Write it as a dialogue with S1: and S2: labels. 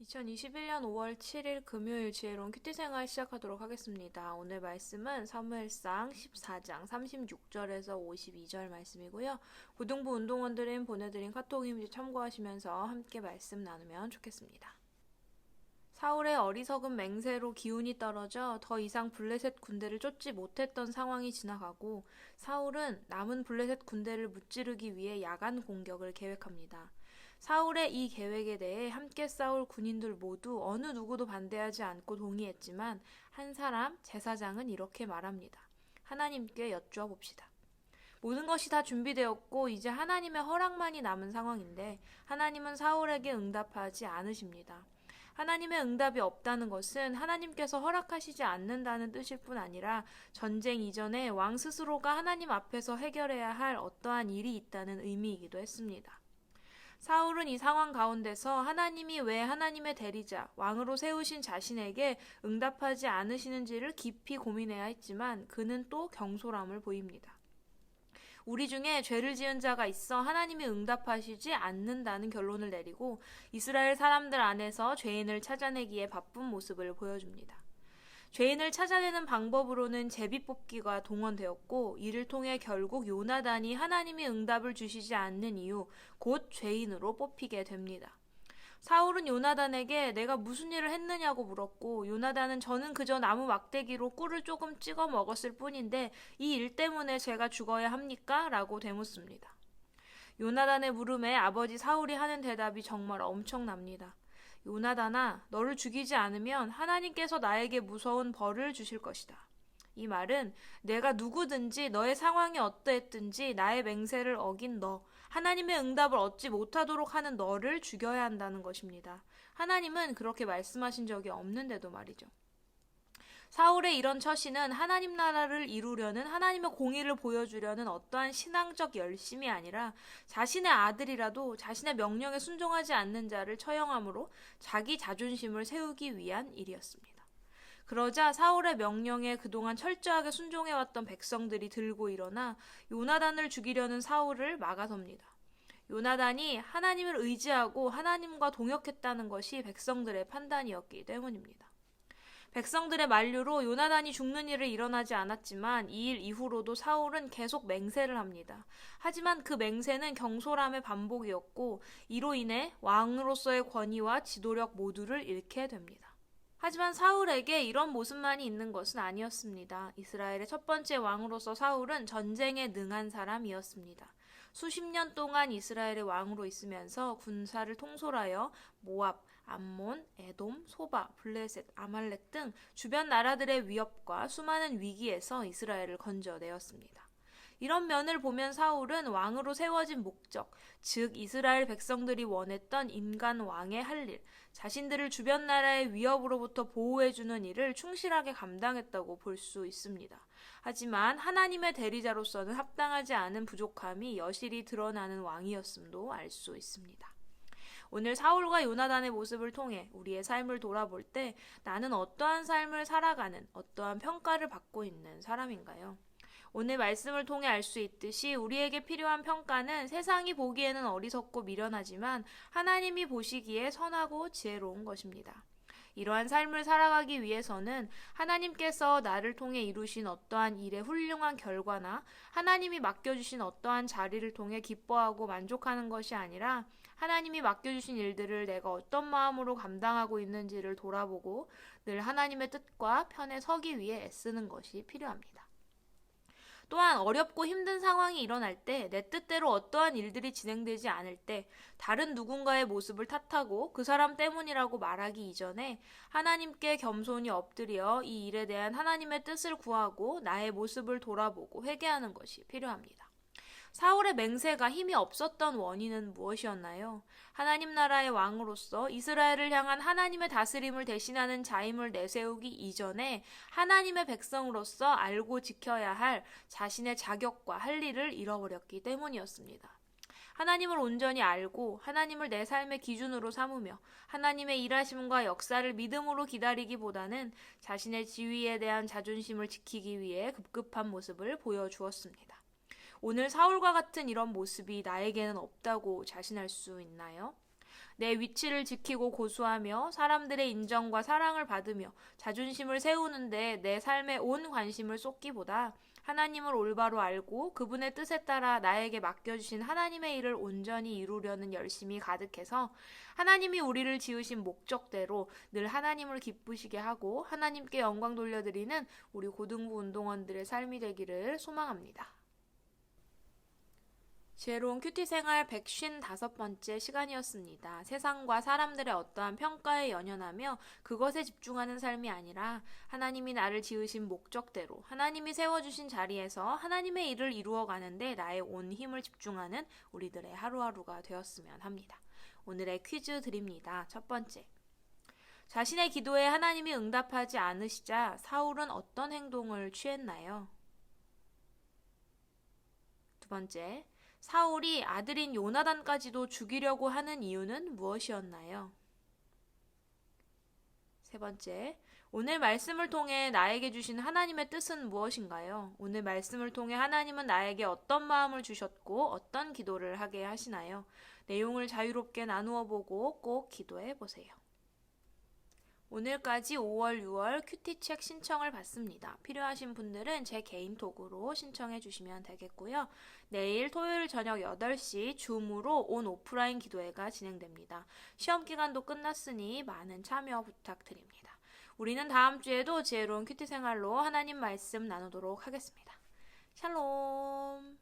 S1: 2021년 5월 7일 금요일 지혜로운 큐티생활 시작하도록 하겠습니다. 오늘 말씀은 사무엘상 14장 36절에서 52절 말씀이고요. 고등부 운동원들인 보내드린 카톡 이미지 참고하시면서 함께 말씀 나누면 좋겠습니다. 사울의 어리석은 맹세로 기운이 떨어져 더 이상 블레셋 군대를 쫓지 못했던 상황이 지나가고 사울은 남은 블레셋 군대를 무찌르기 위해 야간 공격을 계획합니다. 사울의 이 계획에 대해 함께 싸울 군인들 모두 어느 누구도 반대하지 않고 동의했지만 한 사람, 제사장은 이렇게 말합니다. 하나님께 여쭈어 봅시다. 모든 것이 다 준비되었고 이제 하나님의 허락만이 남은 상황인데 하나님은 사울에게 응답하지 않으십니다. 하나님의 응답이 없다는 것은 하나님께서 허락하시지 않는다는 뜻일 뿐 아니라 전쟁 이전에 왕 스스로가 하나님 앞에서 해결해야 할 어떠한 일이 있다는 의미이기도 했습니다. 사울은 이 상황 가운데서 하나님이 왜 하나님의 대리자, 왕으로 세우신 자신에게 응답하지 않으시는지를 깊이 고민해야 했지만 그는 또 경솔함을 보입니다. 우리 중에 죄를 지은 자가 있어 하나님이 응답하시지 않는다는 결론을 내리고 이스라엘 사람들 안에서 죄인을 찾아내기에 바쁜 모습을 보여줍니다. 죄인을 찾아내는 방법으로는 제비뽑기가 동원되었고 이를 통해 결국 요나단이 하나님이 응답을 주시지 않는 이유, 곧 죄인으로 뽑히게 됩니다. 사울은 요나단에게 내가 무슨 일을 했느냐고 물었고 요나단은 저는 그저 나무 막대기로 꿀을 조금 찍어 먹었을 뿐인데 이 일 때문에 제가 죽어야 합니까? 라고 되묻습니다. 요나단의 물음에 아버지 사울이 하는 대답이 정말 엄청납니다. 요나단아, 너를 죽이지 않으면 하나님께서 나에게 무서운 벌을 주실 것이다. 이 말은 내가 누구든지 너의 상황이 어떠했든지 나의 맹세를 어긴 너, 하나님의 응답을 얻지 못하도록 하는 너를 죽여야 한다는 것입니다. 하나님은 그렇게 말씀하신 적이 없는데도 말이죠. 사울의 이런 처신은 하나님 나라를 이루려는 하나님의 공의를 보여주려는 어떠한 신앙적 열심이 아니라 자신의 아들이라도 자신의 명령에 순종하지 않는 자를 처형함으로 자기 자존심을 세우기 위한 일이었습니다. 그러자 사울의 명령에 그동안 철저하게 순종해왔던 백성들이 들고 일어나 요나단을 죽이려는 사울을 막아섭니다. 요나단이 하나님을 의지하고 하나님과 동역했다는 것이 백성들의 판단이었기 때문입니다. 백성들의 만류로 요나단이 죽는 일은 일어나지 않았지만 이 일 이후로도 사울은 계속 맹세를 합니다. 하지만 그 맹세는 경솔함의 반복이었고 이로 인해 왕으로서의 권위와 지도력 모두를 잃게 됩니다. 하지만 사울에게 이런 모습만이 있는 것은 아니었습니다. 이스라엘의 첫 번째 왕으로서 사울은 전쟁에 능한 사람이었습니다. 수십 년 동안 이스라엘의 왕으로 있으면서 군사를 통솔하여 모압, 암몬, 에돔, 소바, 블레셋, 아말렉 등 주변 나라들의 위협과 수많은 위기에서 이스라엘을 건져내었습니다. 이런 면을 보면 사울은 왕으로 세워진 목적, 즉 이스라엘 백성들이 원했던 인간 왕의 할 일, 자신들을 주변 나라의 위협으로부터 보호해주는 일을 충실하게 감당했다고 볼 수 있습니다. 하지만 하나님의 대리자로서는 합당하지 않은 부족함이 여실히 드러나는 왕이었음도 알 수 있습니다. 오늘 사울과 요나단의 모습을 통해 우리의 삶을 돌아볼 때 나는 어떠한 삶을 살아가는, 어떠한 평가를 받고 있는 사람인가요? 오늘 말씀을 통해 알 수 있듯이 우리에게 필요한 평가는 세상이 보기에는 어리석고 미련하지만 하나님이 보시기에 선하고 지혜로운 것입니다. 이러한 삶을 살아가기 위해서는 하나님께서 나를 통해 이루신 어떠한 일의 훌륭한 결과나 하나님이 맡겨주신 어떠한 자리를 통해 기뻐하고 만족하는 것이 아니라 하나님이 맡겨주신 일들을 내가 어떤 마음으로 감당하고 있는지를 돌아보고 늘 하나님의 뜻과 편에 서기 위해 애쓰는 것이 필요합니다. 또한 어렵고 힘든 상황이 일어날 때 내 뜻대로 어떠한 일들이 진행되지 않을 때 다른 누군가의 모습을 탓하고 그 사람 때문이라고 말하기 이전에 하나님께 겸손히 엎드려 이 일에 대한 하나님의 뜻을 구하고 나의 모습을 돌아보고 회개하는 것이 필요합니다. 사울의 맹세가 힘이 없었던 원인은 무엇이었나요? 하나님 나라의 왕으로서 이스라엘을 향한 하나님의 다스림을 대신하는 자임을 내세우기 이전에 하나님의 백성으로서 알고 지켜야 할 자신의 자격과 할 일을 잃어버렸기 때문이었습니다. 하나님을 온전히 알고 하나님을 내 삶의 기준으로 삼으며 하나님의 일하심과 역사를 믿음으로 기다리기보다는 자신의 지위에 대한 자존심을 지키기 위해 급급한 모습을 보여주었습니다. 오늘 사울과 같은 이런 모습이 나에게는 없다고 자신할 수 있나요? 내 위치를 지키고 고수하며 사람들의 인정과 사랑을 받으며 자존심을 세우는데 내 삶에 온 관심을 쏟기보다 하나님을 올바로 알고 그분의 뜻에 따라 나에게 맡겨주신 하나님의 일을 온전히 이루려는 열심이 가득해서 하나님이 우리를 지으신 목적대로 늘 하나님을 기쁘시게 하고 하나님께 영광 돌려드리는 우리 고등부 운동원들의 삶이 되기를 소망합니다. 지혜로운 큐티 생활 155번째 시간이었습니다. 세상과 사람들의 어떠한 평가에 연연하며 그것에 집중하는 삶이 아니라 하나님이 나를 지으신 목적대로 하나님이 세워주신 자리에서 하나님의 일을 이루어가는데 나의 온 힘을 집중하는 우리들의 하루하루가 되었으면 합니다. 오늘의 퀴즈 드립니다. 첫 번째. 자신의 기도에 하나님이 응답하지 않으시자 사울은 어떤 행동을 취했나요? 두 번째. 사울이 아들인 요나단까지도 죽이려고 하는 이유는 무엇이었나요? 세 번째, 오늘 말씀을 통해 나에게 주신 하나님의 뜻은 무엇인가요? 오늘 말씀을 통해 하나님은 나에게 어떤 마음을 주셨고 어떤 기도를 하게 하시나요? 내용을 자유롭게 나누어 보고 꼭 기도해 보세요. 오늘까지 5월, 6월 큐티책 신청을 받습니다. 필요하신 분들은 제 개인톡으로 신청해 주시면 되겠고요. 내일 토요일 저녁 8시 줌으로 온 오프라인 기도회가 진행됩니다. 시험 기간도 끝났으니 많은 참여 부탁드립니다. 우리는 다음 주에도 지혜로운 큐티 생활로 하나님 말씀 나누도록 하겠습니다. 샬롬.